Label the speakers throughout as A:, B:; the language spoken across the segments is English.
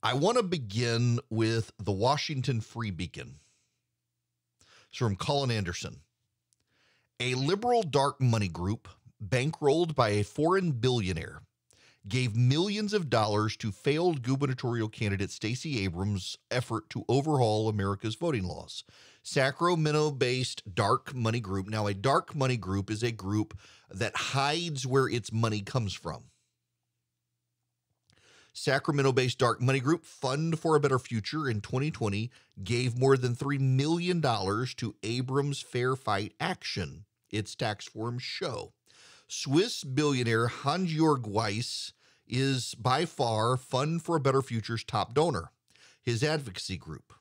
A: I want to begin with the Washington Free Beacon. It's from Colin Anderson. A liberal dark money group, bankrolled by a foreign billionaire, gave millions of dollars to failed gubernatorial candidate Stacey Abrams' effort to overhaul America's voting laws. Sacramento-based dark money group. Now, a dark money group is a group that hides where its money comes from. Sacramento-based dark money group Fund for a Better Future in 2020 gave more than $3 million to Abrams Fair Fight Action, its tax form show. Swiss billionaire Hans-Jörg Weiss is by far Fund for a Better Future's top donor. His advocacy group,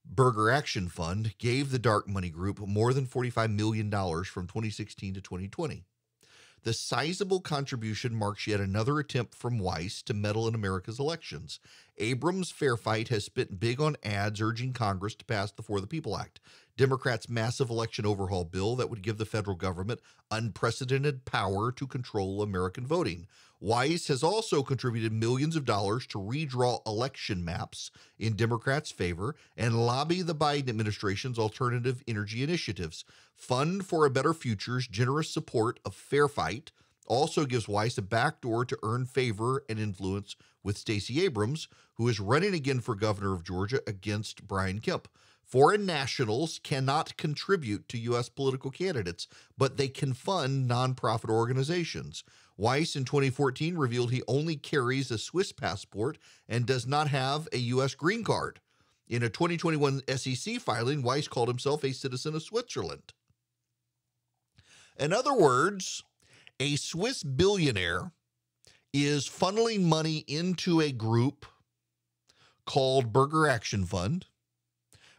A: Burger Action Fund, gave the dark money group more than $45 million from 2016 to 2020. The sizable contribution marks yet another attempt from Weiss to meddle in America's elections. Abrams Fair Fight has spent big on ads urging Congress to pass the For the People Act, Democrats' massive election overhaul bill that would give the federal government unprecedented power to control American voting. Weiss has also contributed millions of dollars to redraw election maps in Democrats' favor and lobby the Biden administration's alternative energy initiatives. Fund for a Better Future's generous support of Fair Fight also gives Weiss a backdoor to earn favor and influence with Stacey Abrams, who is running again for governor of Georgia against Brian Kemp. Foreign nationals cannot contribute to U.S. political candidates, but they can fund nonprofit organizations. Weiss in 2014 revealed he only carries a Swiss passport and does not have a U.S. green card. In a 2021 SEC filing, Weiss called himself a citizen of Switzerland. In other words, a Swiss billionaire is funneling money into a group called Burger Action Fund.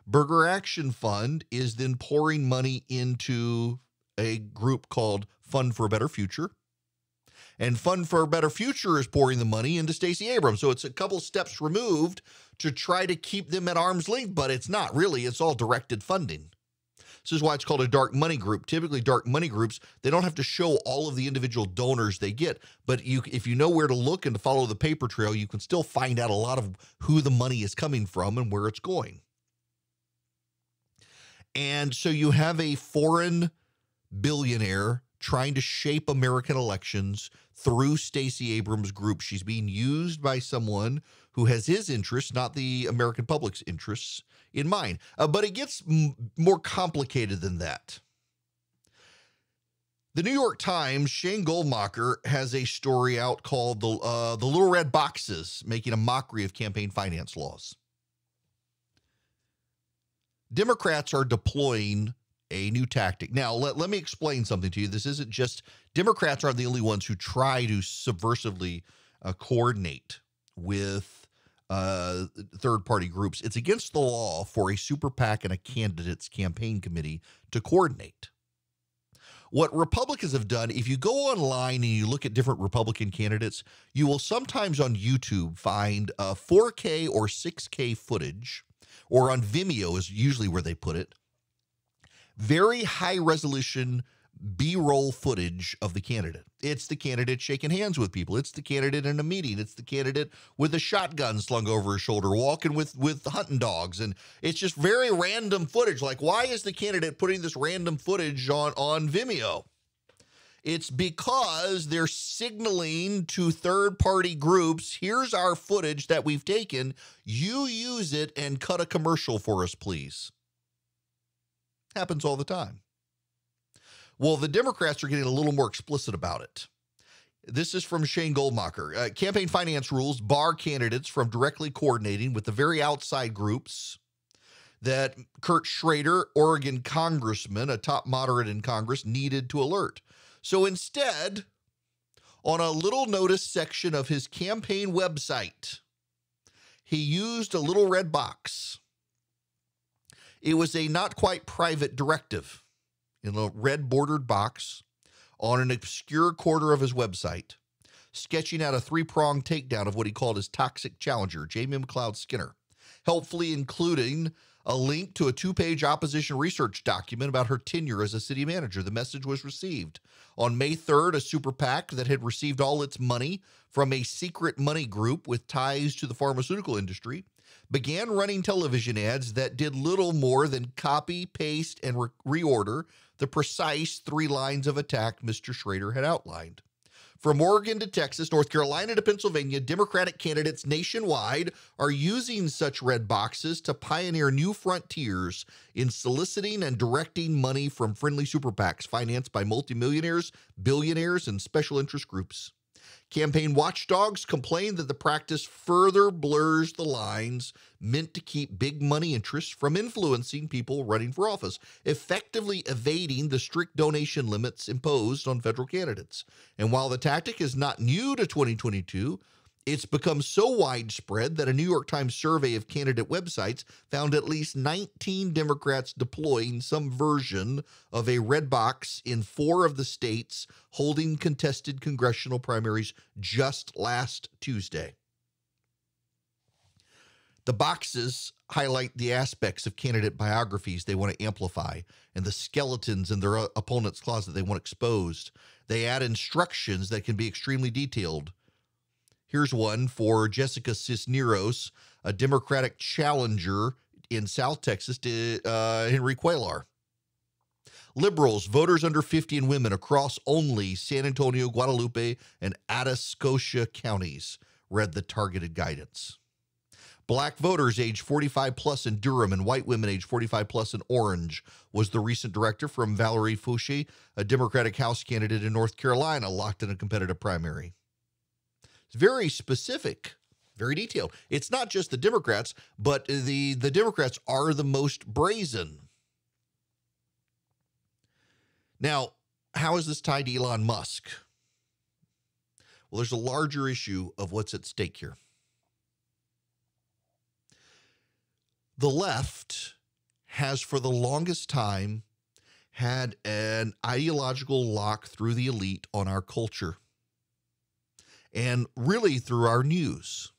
A: Burger Action Fund is then pouring money into a group called Fund for a Better Future. And Fund for a Better Future is pouring the money into Stacey Abrams. So it's a couple steps removed to try to keep them at arm's length, but it's not really. It's all directed funding. This is why it's called a dark money group. Typically, dark money groups, they don't have to show all of the individual donors they get. But if you know where to look and to follow the paper trail, you can still find out a lot of who the money is coming from and where it's going. And so you have a foreign billionaire trying to shape American elections through Stacey Abrams' group. She's being used by someone who has his interests, not the American public's interests, in mind. But it gets more complicated than that. The New York Times, Shane Goldmacher, has a story out called the Little Red Boxes, making a mockery of campaign finance laws. Democrats are deploying a new tactic. Now, let me explain something to you. This isn't just, Democrats aren't the only ones who try to subversively coordinate with third-party groups. It's against the law for a super PAC and a candidate's campaign committee to coordinate. What Republicans have done, if you go online and you look at different Republican candidates, you will sometimes on YouTube find 4K or 6K footage, or on Vimeo is usually where they put it, very high-resolution B-roll footage of the candidate. It's the candidate shaking hands with people. It's the candidate in a meeting. It's the candidate with a shotgun slung over his shoulder, walking with hunting dogs. And it's just very random footage. Like, why is the candidate putting this random footage on Vimeo? It's because they're signaling to third-party groups, here's our footage that we've taken. You use it and cut a commercial for us, please. Happens all the time. Well, the Democrats are getting a little more explicit about it. This is from Shane Goldmacher. Campaign finance rules bar candidates from directly coordinating with the very outside groups that Kurt Schrader, Oregon congressman, a top moderate in Congress, needed to alert. So instead, on a little notice section of his campaign website, he used a little red box. It was a not quite private directive in a red bordered box on an obscure corner of his website, sketching out a three-pronged takedown of what he called his toxic challenger, Jamie McLeod Skinner, helpfully including a link to a 2-page opposition research document about her tenure as a city manager. The message was received. On May 3rd, a super PAC that had received all its money from a secret money group with ties to the pharmaceutical industry began running television ads that did little more than copy, paste, and reorder the precise 3 lines of attack Mr. Schrader had outlined. From Oregon to Texas, North Carolina to Pennsylvania, Democratic candidates nationwide are using such red boxes to pioneer new frontiers in soliciting and directing money from friendly super PACs financed by multimillionaires, billionaires, and special interest groups. Campaign watchdogs complain that the practice further blurs the lines meant to keep big money interests from influencing people running for office, effectively evading the strict donation limits imposed on federal candidates. And while the tactic is not new to 2022, it's become so widespread that a New York Times survey of candidate websites found at least 19 Democrats deploying some version of a red box in 4 of the states holding contested congressional primaries just last Tuesday. The boxes highlight the aspects of candidate biographies they want to amplify and the skeletons in their opponent's closet they want exposed. They add instructions that can be extremely detailed. Here's one for Jessica Cisneros, a Democratic challenger in South Texas to Henry Cuellar. Liberals, voters under 50 and women across only San Antonio, Guadalupe, and Atascosa counties, read the targeted guidance. Black voters age 45 plus in Durham and white women age 45 plus in Orange, was the recent director from Valerie Fouché, a Democratic House candidate in North Carolina locked in a competitive primary. It's very specific, very detailed. It's not just the Democrats, but the Democrats are the most brazen. Now, how is this tied to Elon Musk? Well, there's a larger issue of what's at stake here. The left has, for the longest time, had an ideological lock through the elite on our culture and really through our news.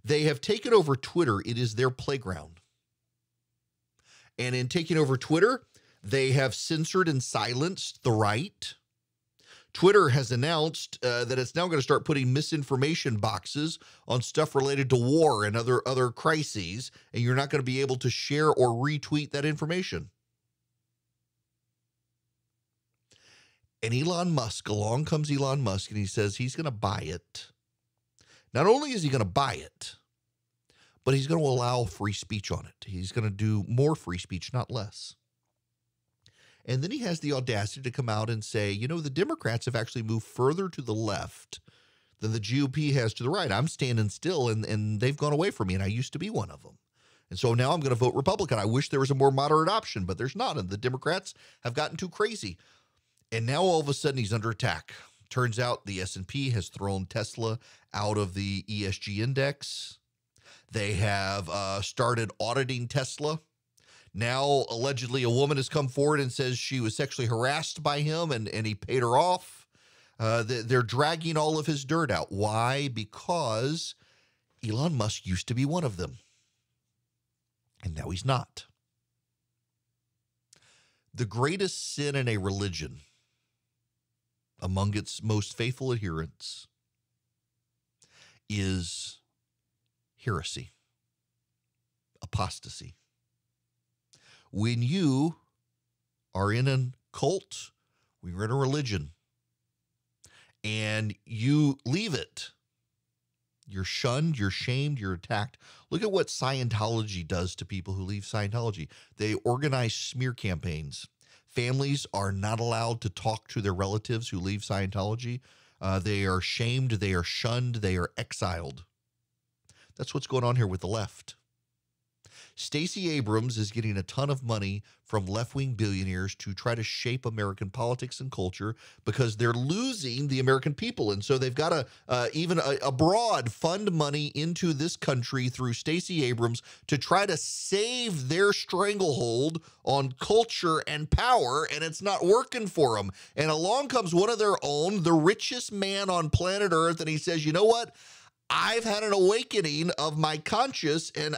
A: They have taken over Twitter. It is their playground. And in taking over Twitter, they have censored and silenced the right. Twitter has announced that it's now going to start putting misinformation boxes on stuff related to war and other crises, and you're not going to be able to share or retweet that information. And along comes Elon Musk, and he says he's going to buy it. Not only is he going to buy it, but he's going to allow free speech on it. He's going to do more free speech, not less. And then he has the audacity to come out and say, you know, the Democrats have actually moved further to the left than the GOP has to the right. I'm standing still, and they've gone away from me, and I used to be one of them. And so now I'm going to vote Republican. I wish there was a more moderate option, but there's not, and the Democrats have gotten too crazy. And now all of a sudden he's under attack. Turns out the S&P has thrown Tesla out of the ESG index. They have started auditing Tesla. Now, allegedly, a woman has come forward and says she was sexually harassed by him and he paid her off. They're dragging all of his dirt out. Why? Because Elon Musk used to be one of them. And now he's not. The greatest sin in a religion among its most faithful adherents is heresy, apostasy. When you are in a cult, when you're in a religion, and you leave it, you're shunned, you're shamed, you're attacked. Look at what Scientology does to people who leave Scientology. They organize smear campaigns. Families are not allowed to talk to their relatives who leave Scientology. They are shamed, they are shunned, they are exiled. That's what's going on here with the left. Stacey Abrams is getting a ton of money from left-wing billionaires to try to shape American politics and culture because they're losing the American people. And so they've got to even abroad fund money into this country through Stacey Abrams to try to save their stranglehold on culture and power, and it's not working for them. And along comes one of their own, the richest man on planet Earth, and he says, you know what? I've had an awakening of my conscience, and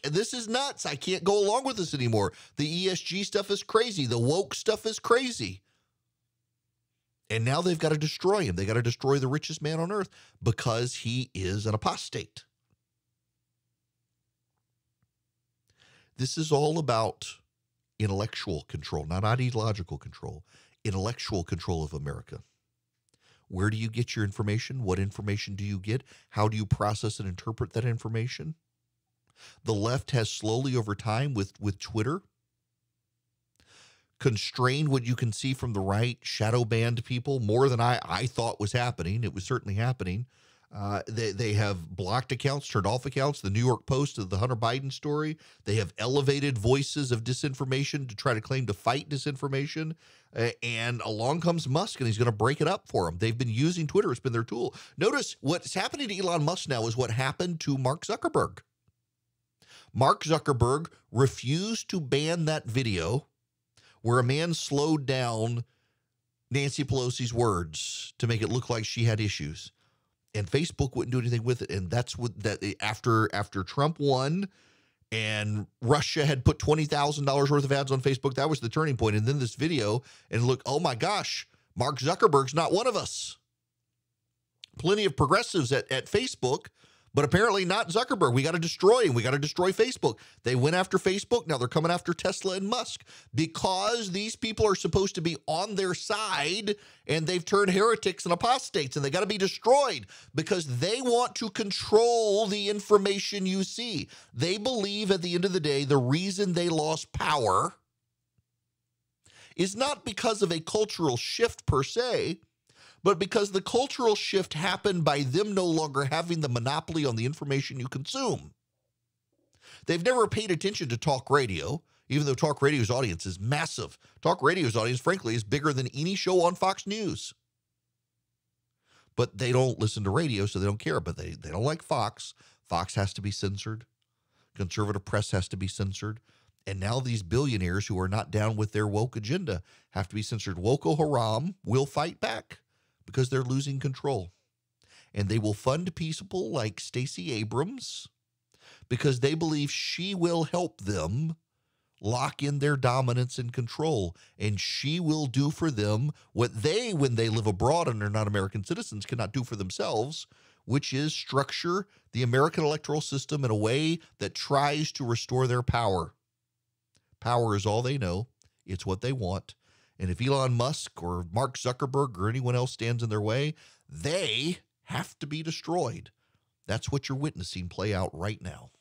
A: this is nuts. I can't go along with this anymore. The ESG stuff is crazy. The woke stuff is crazy. And now they've got to destroy him. They got to destroy the richest man on earth because he is an apostate. This is all about intellectual control, not ideological control, intellectual control of America. Where do you get your information? What information do you get? How do you process and interpret that information? The left has slowly over time with Twitter constrained what you can see from the right, shadow banned people more than I thought was happening. It was certainly happening. They have blocked accounts, turned off accounts. The New York Post of the Hunter Biden story. They have elevated voices of disinformation to try to claim to fight disinformation. And along comes Musk, and he's going to break it up for them. They've been using Twitter. It's been their tool. Notice what's happening to Elon Musk now is what happened to Mark Zuckerberg. Mark Zuckerberg refused to ban that video where a man slowed down Nancy Pelosi's words to make it look like she had issues. And Facebook wouldn't do anything with it. And that's what that after Trump won and Russia had put $20,000 worth of ads on Facebook, that was the turning point. And then this video, and look, oh my gosh, Mark Zuckerberg's not one of us. Plenty of progressives at Facebook, but apparently not Zuckerberg. We got to destroy him. We got to destroy Facebook. They went after Facebook. Now they're coming after Tesla and Musk because these people are supposed to be on their side, and they've turned heretics and apostates, and they got to be destroyed because they want to control the information you see. They believe at the end of the day, the reason they lost power is not because of a cultural shift per se, but because the cultural shift happened by them no longer having the monopoly on the information you consume. They've never paid attention to talk radio, even though talk radio's audience is massive. Talk radio's audience, frankly, is bigger than any show on Fox News. But they don't listen to radio, so they don't care. But they don't like Fox. Fox has to be censored. Conservative press has to be censored. And now these billionaires who are not down with their woke agenda have to be censored. Woko Haram will fight back, because they're losing control. And they will fund people like Stacey Abrams because they believe she will help them lock in their dominance and control. And she will do for them what they, when they live abroad and are not American citizens, cannot do for themselves, which is structure the American electoral system in a way that tries to restore their power. Power is all they know. It's what they want. And if Elon Musk or Mark Zuckerberg or anyone else stands in their way, they have to be destroyed. That's what you're witnessing play out right now.